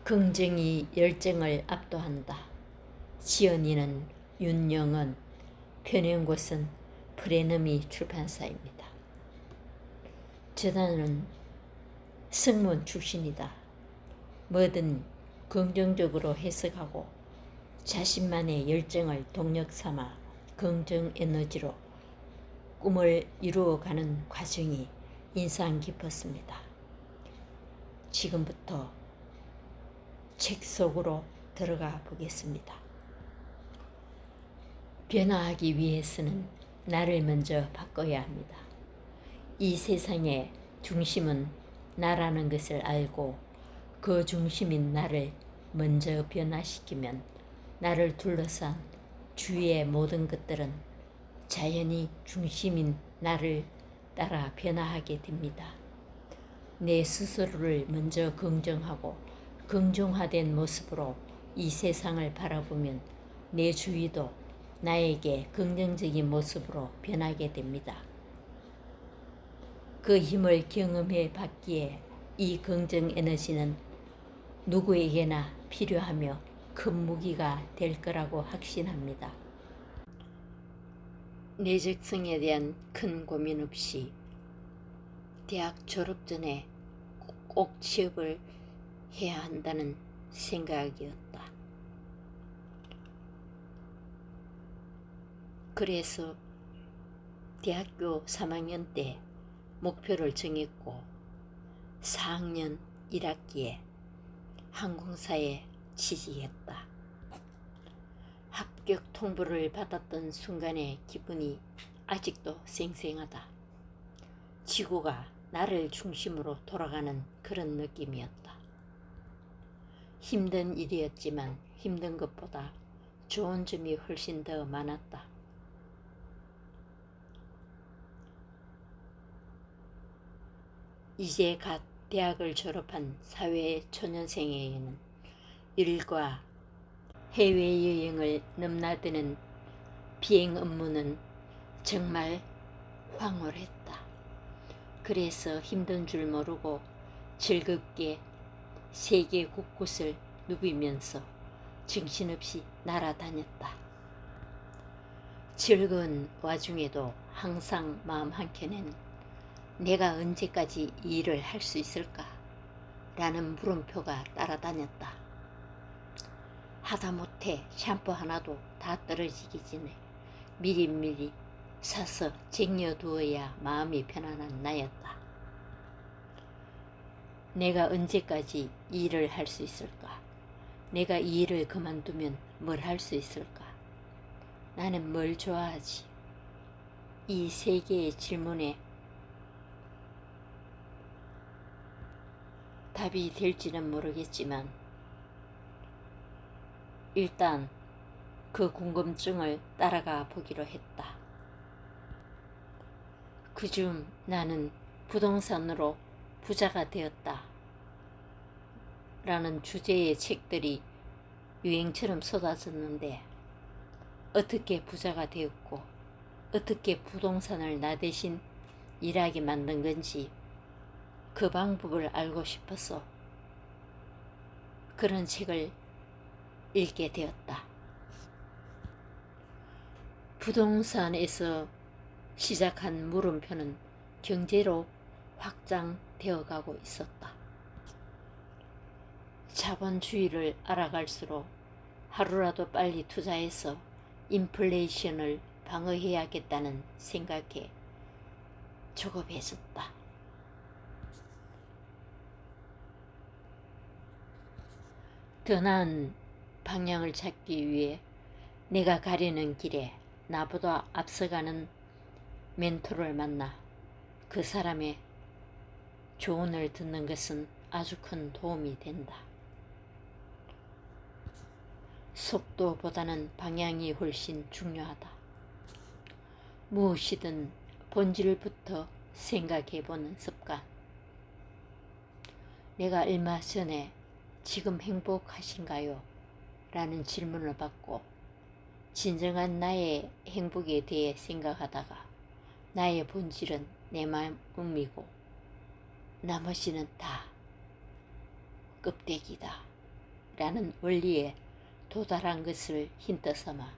긍정이 열정을 압도한다. 지연이는 윤영은, 펴낸 곳은 프레너미 출판사입니다. 저자는 승무원 출신이다. 뭐든 긍정적으로 해석하고 자신만의 열정을 동력 삼아 긍정 에너지로 꿈을 이루어가는 과정이 인상 깊었습니다. 지금부터 책 속으로 들어가 보겠습니다. 변화하기 위해서는 나를 먼저 바꿔야 합니다. 이 세상의 중심은 나라는 것을 알고 그 중심인 나를 먼저 변화시키면 나를 둘러싼 주위의 모든 것들은 자연히 중심인 나를 따라 변화하게 됩니다. 내 스스로를 먼저 긍정하고 긍정화된 모습으로 이 세상을 바라보면 내 주위도 나에게 긍정적인 모습으로 변하게 됩니다. 그 힘을 경험해 봤기에 이 긍정 에너지는 누구에게나 필요하며 큰 무기가 될 거라고 확신합니다. 내적성에 대한 큰 고민 없이 대학 졸업 전에 꼭 취업을 해야 한다는 생각이었다. 그래서 대학교 3학년 때 목표를 정했고 4학년 1학기에 항공사에 취직했다. 합격 통보를 받았던 순간의 기분이 아직도 생생하다. 지구가 나를 중심으로 돌아가는 그런 느낌이었다. 힘든 일이었지만 힘든 것보다 좋은 점이 훨씬 더 많았다. 이제 갓 대학을 졸업한 사회초년생에게는 일과 해외여행을 넘나드는 비행 업무는 정말 황홀했다. 그래서 힘든 줄 모르고 즐겁게 세계 곳곳을 누비면서 정신없이 날아다녔다. 즐거운 와중에도 항상 마음 한켠에는 내가 언제까지 이 일을 할 수 있을까? 라는 물음표가 따라다녔다. 하다못해 샴푸 하나도 다 떨어지기 전에 미리미리 사서 쟁여두어야 마음이 편안한 나였다. 내가 언제까지 이 일을 할 수 있을까? 내가 이 일을 그만두면 뭘 할 수 있을까? 나는 뭘 좋아하지? 이 세 개의 질문에 답이 될지는 모르겠지만 일단 그 궁금증을 따라가 보기로 했다. 그중 나는 부동산으로 부자가 되었다 라는 주제의 책들이 유행처럼 쏟아졌는데 어떻게 부자가 되었고 어떻게 부동산을 나 대신 일하게 만든 건지 그 방법을 알고 싶어서 그런 책을 읽게 되었다. 부동산에서 시작한 물음표는 경제로 확장되어 가고 있었다. 자본주의를 알아갈수록 하루라도 빨리 투자해서 인플레이션을 방어해야겠다는 생각에 조급해졌다. 더 나은 방향을 찾기 위해 내가 가려는 길에 나보다 앞서가는 멘토를 만나 그 사람의 조언을 듣는 것은 아주 큰 도움이 된다. 속도보다는 방향이 훨씬 중요하다. 무엇이든 본질부터 생각해보는 습관. 내가 얼마 전에 지금 행복하신가요? 라는 질문을 받고 진정한 나의 행복에 대해 생각하다가 나의 본질은 내 마음이고 나머지는 다 껍데기다 라는 원리에 도달한 것을 힌트 삼아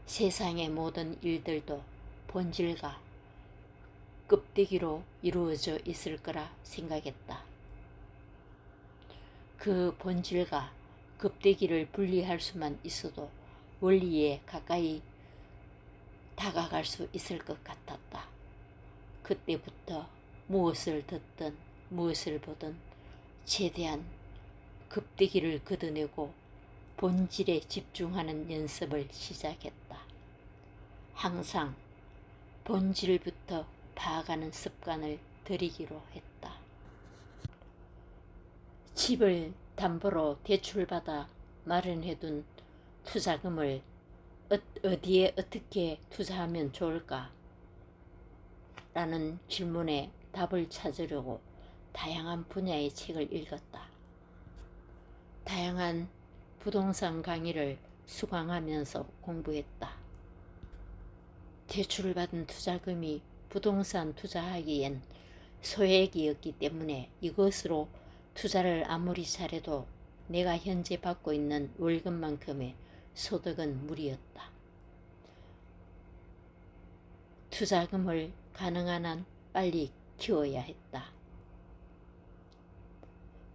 세상의 모든 일들도 본질과 껍데기로 이루어져 있을 거라 생각했다. 그 본질과 껍데기를 분리할 수만 있어도 원리에 가까이 다가갈 수 있을 것 같았다. 그때부터 무엇을 듣든 무엇을 보든 최대한 껍데기를 걷어내고 본질에 집중하는 연습을 시작했다. 항상 본질부터 파악하는 습관을 들이기로 했다. 집을 담보로 대출받아 마련해둔 투자금을 어디에 어떻게 투자하면 좋을까? 라는 질문에 답을 찾으려고 다양한 분야의 책을 읽었다. 다양한 부동산 강의를 수강하면서 공부했다. 대출받은 투자금이 부동산 투자하기엔 소액이었기 때문에 이것으로 투자를 아무리 잘해도 내가 현재 받고 있는 월급만큼의 소득은 무리였다. 투자금을 가능한 한 빨리 키워야 했다.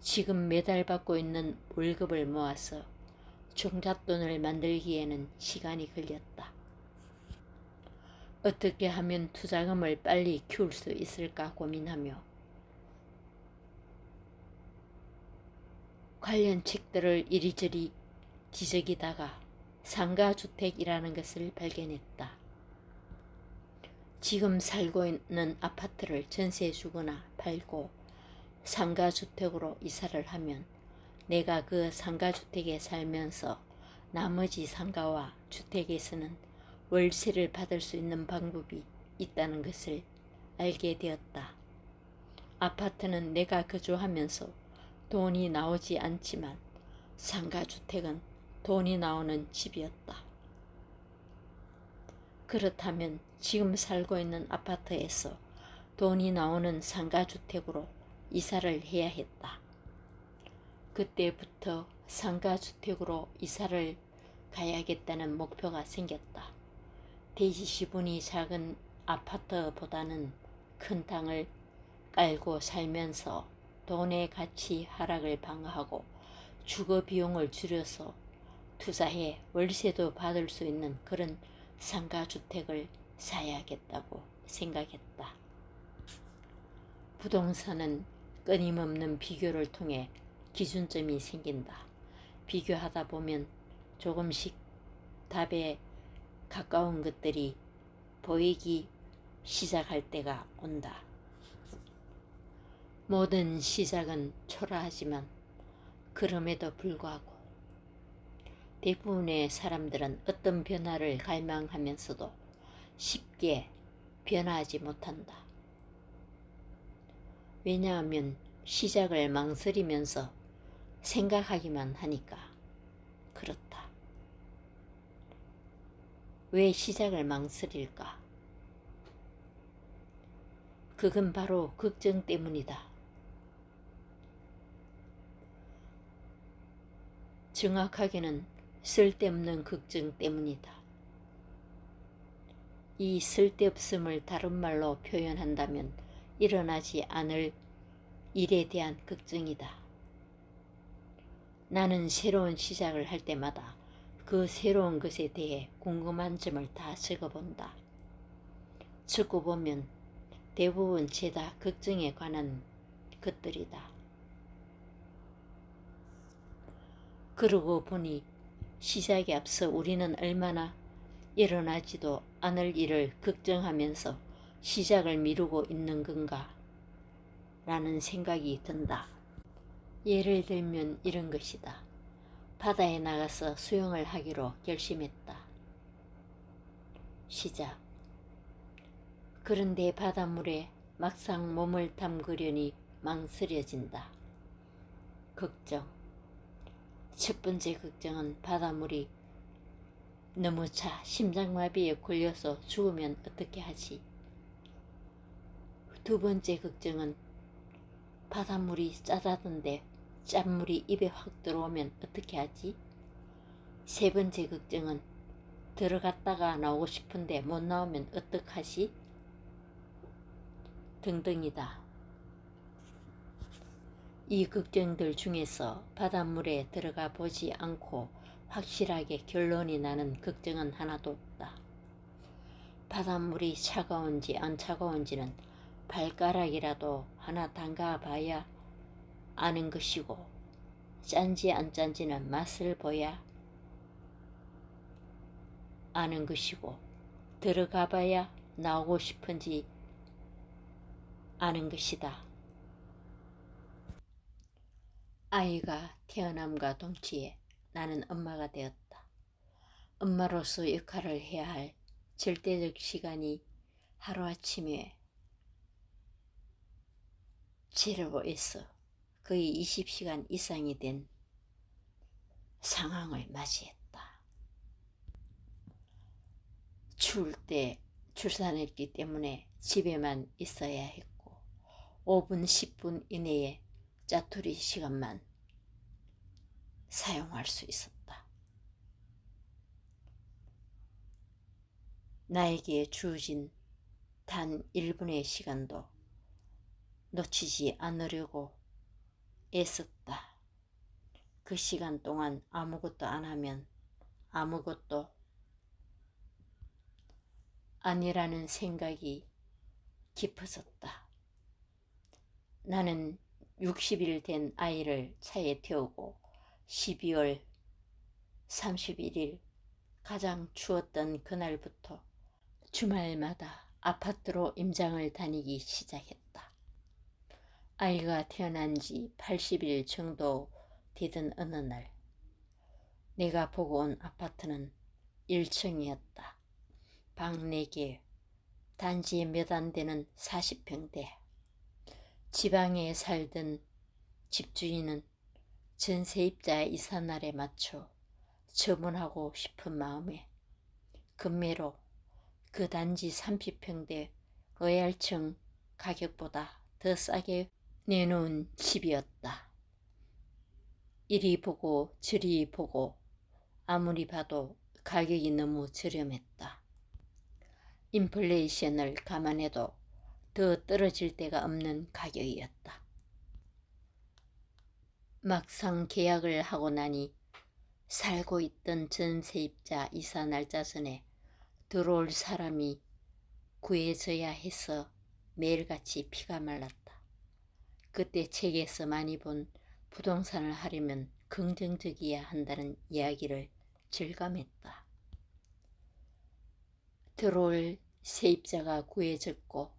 지금 매달 받고 있는 월급을 모아서 종잣돈을 만들기에는 시간이 걸렸다. 어떻게 하면 투자금을 빨리 키울 수 있을까 고민하며 관련 책들을 이리저리 뒤적이다가 상가주택이라는 것을 발견했다. 지금 살고 있는 아파트를 전세 주거나 팔고 상가주택으로 이사를 하면 내가 그 상가주택에 살면서 나머지 상가와 주택에서는 월세를 받을 수 있는 방법이 있다는 것을 알게 되었다. 아파트는 내가 거주하면서 돈이 나오지 않지만 상가주택은 돈이 나오는 집이었다. 그렇다면 지금 살고 있는 아파트에서 돈이 나오는 상가주택으로 이사를 해야 했다. 그때부터 상가주택으로 이사를 가야겠다는 목표가 생겼다. 대지시분이 작은 아파트보다는 큰 땅을 깔고 살면서 돈의 가치 하락을 방어하고 주거 비용을 줄여서 투자해 월세도 받을 수 있는 그런 상가주택을 사야겠다고 생각했다. 부동산은 끊임없는 비교를 통해 기준점이 생긴다. 비교하다 보면 조금씩 답에 가까운 것들이 보이기 시작할 때가 온다. 모든 시작은 초라하지만 그럼에도 불구하고 대부분의 사람들은 어떤 변화를 갈망하면서도 쉽게 변화하지 못한다. 왜냐하면 시작을 망설이면서 생각하기만 하니까 그렇다. 왜 시작을 망설일까? 그건 바로 걱정 때문이다. 정확하게는 쓸데없는 걱정 때문이다. 이 쓸데없음을 다른 말로 표현한다면 일어나지 않을 일에 대한 걱정이다. 나는 새로운 시작을 할 때마다 그 새로운 것에 대해 궁금한 점을 다 적어본다. 적어보면 대부분 죄다 걱정에 관한 것들이다. 그러고 보니 시작에 앞서 우리는 얼마나 일어나지도 않을 일을 걱정하면서 시작을 미루고 있는 건가 라는 생각이 든다. 예를 들면 이런 것이다. 바다에 나가서 수영을 하기로 결심했다. 시작. 그런데 바닷물에 막상 몸을 담그려니 망설여진다. 걱정. 첫 번째 걱정은 바닷물이 너무 차 심장마비에 걸려서 죽으면 어떻게 하지? 두 번째 걱정은 바닷물이 짜다던데 짠물이 입에 확 들어오면 어떻게 하지? 세 번째 걱정은 들어갔다가 나오고 싶은데 못 나오면 어떡하지? 등등이다. 이 걱정들 중에서 바닷물에 들어가 보지 않고 확실하게 결론이 나는 걱정은 하나도 없다. 바닷물이 차가운지 안 차가운지는 발가락이라도 하나 담가 봐야 아는 것이고, 짠지 안 짠지는 맛을 보야 아는 것이고, 들어가 봐야 나오고 싶은지 아는 것이다. 아이가 태어남과 동시에 나는 엄마가 되었다. 엄마로서 역할을 해야 할 절대적 시간이 하루아침에 제로에서 거의 20시간 이상이 된 상황을 맞이했다. 추울 때 출산했기 때문에 집에만 있어야 했고 5분 10분 이내에 짜투리 시간만 사용할 수 있었다. 나에게 주어진 단 1분의 시간도 놓치지 않으려고 애썼다. 그 시간 동안 아무것도 안 하면 아무것도 아니라는 생각이 깊어졌다. 나는 60일 된 아이를 차에 태우고 12월 31일 가장 추웠던 그날부터 주말마다 아파트로 임장을 다니기 시작했다. 아이가 태어난 지 80일 정도 되던 어느 날 내가 보고 온 아파트는 1층이었다. 방 4개, 단지에 몇 안 되는 40평대. 지방에 살던 집주인은 전세입자 이삿날에 맞춰 처분하고 싶은 마음에 금매로 그 단지 30평대 로얄층 가격보다 더 싸게 내놓은 집이었다. 이리 보고 저리 보고 아무리 봐도 가격이 너무 저렴했다. 인플레이션을 감안해도 더 떨어질 데가 없는 가격이었다. 막상 계약을 하고 나니 살고 있던 전세입자 이사 날짜 전에 들어올 사람이 구해져야 해서 매일같이 피가 말랐다. 그때 책에서 많이 본 부동산을 하려면 긍정적이어야 한다는 이야기를 절감했다. 들어올 세입자가 구해졌고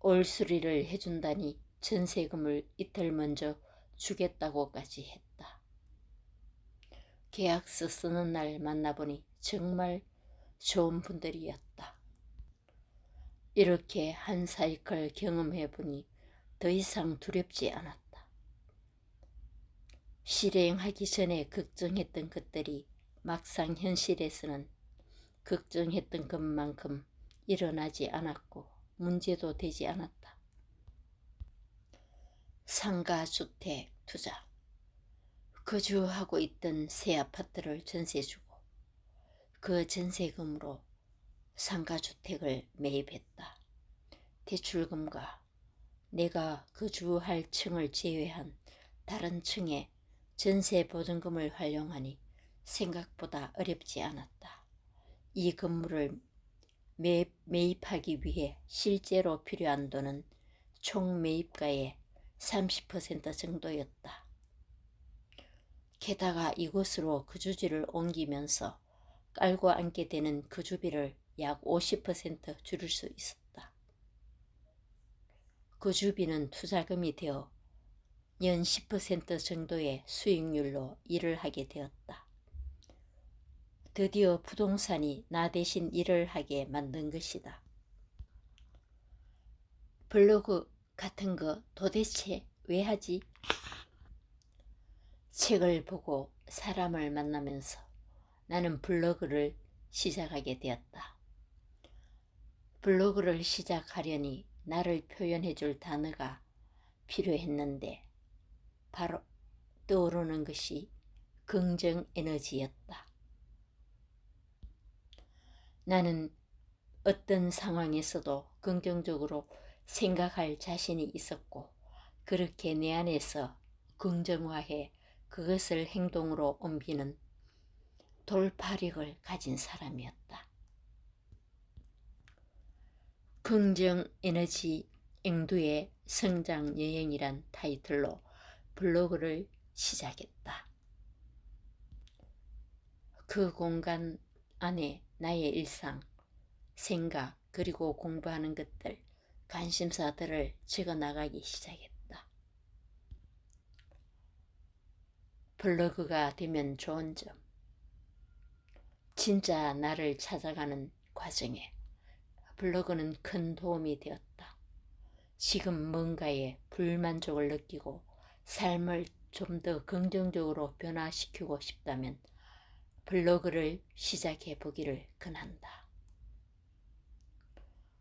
올 수리를 해준다니 전세금을 이틀 먼저 주겠다고까지 했다. 계약서 쓰는 날 만나보니 정말 좋은 분들이었다. 이렇게 한 사이클 경험해보니 더 이상 두렵지 않았다. 실행하기 전에 걱정했던 것들이 막상 현실에서는 걱정했던 것만큼 일어나지 않았고 문제도 되지 않았다. 상가주택 투자. 거주하고 있던 새 아파트를 전세주고 그 전세금으로 상가주택을 매입했다. 대출금과 내가 거주할 층을 제외한 다른 층에 전세보증금을 활용하니 생각보다 어렵지 않았다. 이 건물을 매입하기 위해 실제로 필요한 돈은 총 매입가의 30% 정도였다. 게다가 이곳으로 거주지를 옮기면서 깔고 앉게 되는 거주비를 약 50% 줄일 수 있었다. 거주비는 투자금이 되어 연 10% 정도의 수익률로 일을 하게 되었다. 드디어 부동산이 나 대신 일을 하게 만든 것이다. 블로그 같은 거 도대체 왜 하지? 책을 보고 사람을 만나면서 나는 블로그를 시작하게 되었다. 블로그를 시작하려니 나를 표현해 줄 단어가 필요했는데 바로 떠오르는 것이 긍정 에너지였다. 나는 어떤 상황에서도 긍정적으로 생각할 자신이 있었고, 그렇게 내 안에서 긍정화해 그것을 행동으로 옮기는 돌파력을 가진 사람이었다. 긍정 에너지 앵두의 성장 여행이란 타이틀로 블로그를 시작했다. 그 공간 안에 나의 일상, 생각, 그리고 공부하는 것들, 관심사들을 적어나가기 시작했다. 블로그가 되면 좋은 점, 진짜 나를 찾아가는 과정에 블로그는 큰 도움이 되었다. 지금 뭔가에 불만족을 느끼고 삶을 좀 더 긍정적으로 변화시키고 싶다면 블로그를 시작해 보기를 권한다.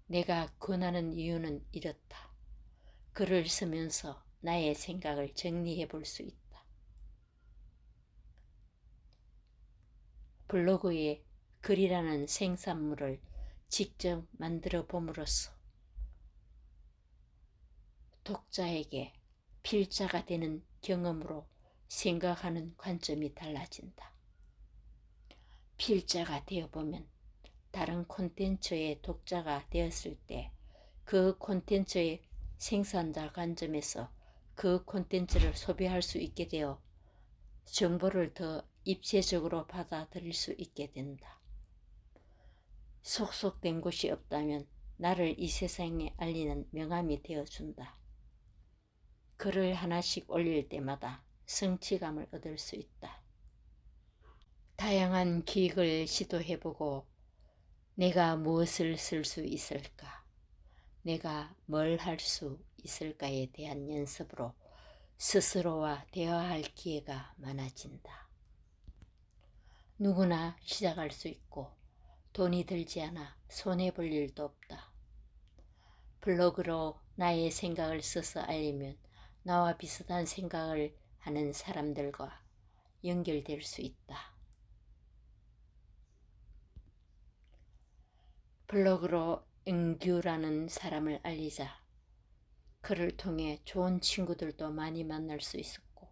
내가 권하는 이유는 이렇다. 글을 쓰면서 나의 생각을 정리해 볼 수 있다. 블로그에 글이라는 생산물을 직접 만들어 봄으로써 독자에게 필자가 되는 경험으로 생각하는 관점이 달라진다. 필자가 되어보면 다른 콘텐츠의 독자가 되었을 때 그 콘텐츠의 생산자 관점에서 그 콘텐츠를 소비할 수 있게 되어 정보를 더 입체적으로 받아들일 수 있게 된다. 속속된 곳이 없다면 나를 이 세상에 알리는 명함이 되어준다. 글을 하나씩 올릴 때마다 성취감을 얻을 수 있다. 다양한 기획을 시도해보고 내가 무엇을 쓸 수 있을까? 내가 뭘 할 수 있을까에 대한 연습으로 스스로와 대화할 기회가 많아진다. 누구나 시작할 수 있고 돈이 들지 않아 손해볼 일도 없다. 블로그로 나의 생각을 써서 알리면 나와 비슷한 생각을 하는 사람들과 연결될 수 있다. 블로그로 앵듀라는 사람을 알리자 그를 통해 좋은 친구들도 많이 만날 수 있었고,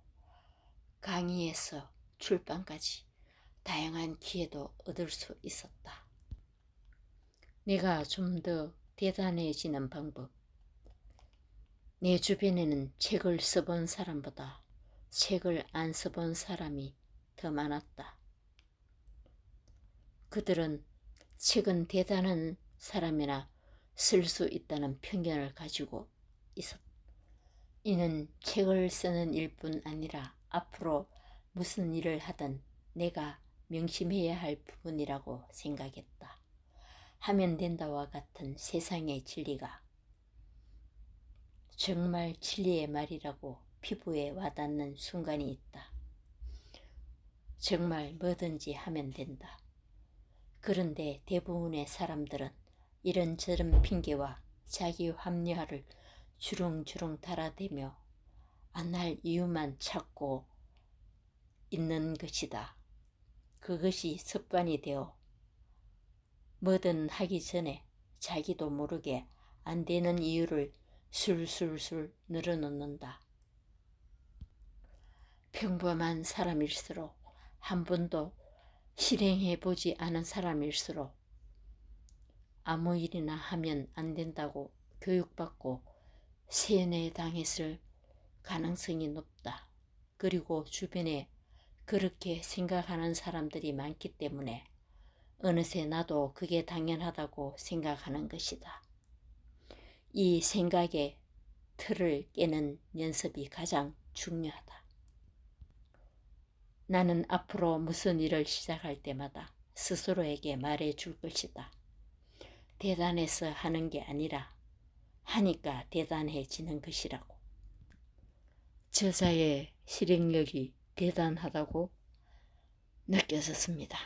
강의에서 출판까지 다양한 기회도 얻을 수 있었다. 내가 좀 더 대단해지는 방법. 내 주변에는 책을 써본 사람보다 책을 안 써본 사람이 더 많았다. 그들은 책은 대단한 사람이나 쓸 수 있다는 편견을 가지고 있었다. 이는 책을 쓰는 일뿐 아니라 앞으로 무슨 일을 하든 내가 명심해야 할 부분이라고 생각했다. 하면 된다와 같은 세상의 진리가 정말 진리의 말이라고 피부에 와닿는 순간이 있다. 정말 뭐든지 하면 된다. 그런데 대부분의 사람들은 이런저런 핑계와 자기 합리화를 주렁주렁 달아대며 안 할 이유만 찾고 있는 것이다. 그것이 습관이 되어 뭐든 하기 전에 자기도 모르게 안 되는 이유를 술술술 늘어놓는다. 평범한 사람일수록 한 번도 실행해보지 않은 사람일수록 아무 일이나 하면 안 된다고 교육받고 세뇌당했을 가능성이 높다. 그리고 주변에 그렇게 생각하는 사람들이 많기 때문에 어느새 나도 그게 당연하다고 생각하는 것이다. 이 생각의 틀을 깨는 연습이 가장 중요하다. 나는 앞으로 무슨 일을 시작할 때마다 스스로에게 말해줄 것이다. 대단해서 하는 게 아니라 하니까 대단해지는 것이라고. 저자의 실행력이 대단하다고 느껴졌습니다.